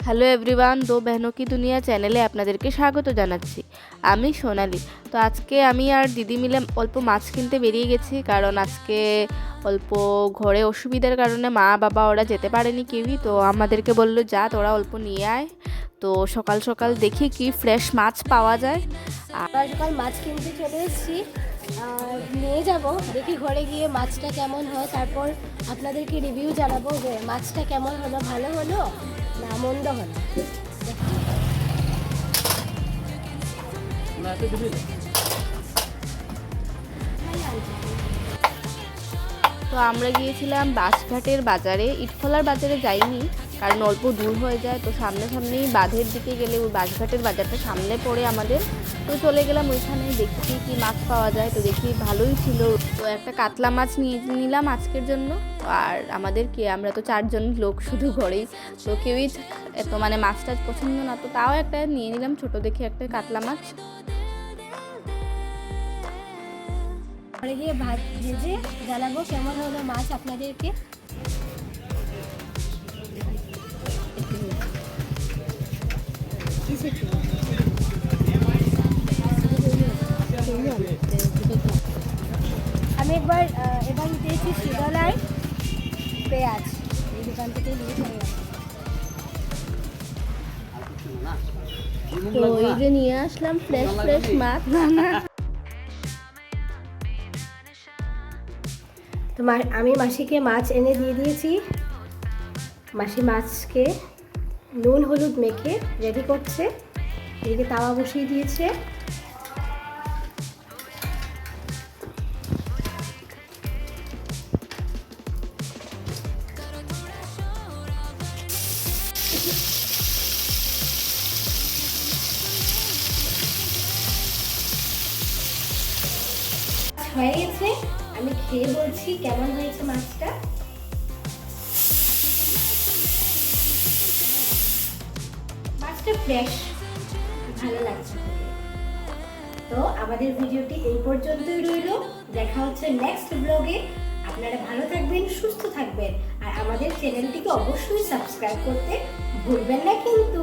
Hello everyone, দো বেহনো কি দুনিয়া চ্যানেলে আপনাদেরকে স্বাগত জানাচ্ছি। আমি সোনালি। তো আজকে আমি আর দিদি মিলে অল্প মাছ কিনতে বেরিয়ে গেছি, কারণ আজকে অল্প ঘরে অসুবিধার কারণে মা বাবা ওরা যেতে পারেনি কেউই। তো আমাদেরকে বললো যা তোরা অল্প নিয়ে আয়। তো সকাল সকাল দেখি কি ফ্রেশ মাছ পাওয়া যায়। সকাল সকাল মাছ কিনতে চলে এসেছি, নিয়ে যাব দেখি ঘরে গিয়ে মাছটা কেমন হয়, তারপর আপনাদেরকে রিভিউ জানাবো যে মাছটা কেমন হলো, ভালো হলো না মন্দ হলো। তো আমরা গিয়েছিলাম বাঁশঘাটের বাজারে, ইটখলার বাজারে যাইনি কারণ অল্প দূর হয়ে যায়। তো সামনাসামনি বাঁধের দিকে গেলে ওই বাঁশঘাটের বাজারটা সামনে পড়ে আমাদের। তো চলে গেলাম ওইখানে, দেখি কি মাছ পাওয়া যায়। তো দেখি ভালোই ছিল। তো একটা কাতলা মাছ নিয়ে নিলাম আজকের জন্য। আর আমরা তো 4 জন লোক শুধু ঘরেই, তো কেউই এত মাছ টাছ পছন্দ না, তো তাও একটা নিয়ে নিলাম ছোট দেখে একটা কাতলা মাছ। ঘরে গিয়ে ভাত ভেজে জানাবো কেমন হলো মাছ আপনাদেরকে। আমি এবার দিয়েছি শিরলায় পেঁয়াজ, এই দোকান থেকে নিয়ে চলে গেলাম। তো এই যে নিয়ে আসলাম ফ্রেশ মাছ। তো আমি মাসিকে মাছ এনে দিয়ে দিয়েছি। মাসি মাছকে নুন হলুদ মেখে রেডি করছে, এদিকে তাওয়া বসিয়ে দিয়েছে। হয়ে গেছে, আমি খেয়ে বলছি কেমন হয়েছে মাছটা। মাছটা ফ্রেশ, ভালো লাগছে। তো আমাদের ভিডিওটি এই পর্যন্তই রইল, দেখা হচ্ছে নেক্সট ব্লগে। আপনারা ভালো থাকবেন, সুস্থ থাকবেন, আর আমাদের চ্যানেলটিকে অবশ্যই সাবস্ক্রাইব করতে ভুলবেন না কিন্তু।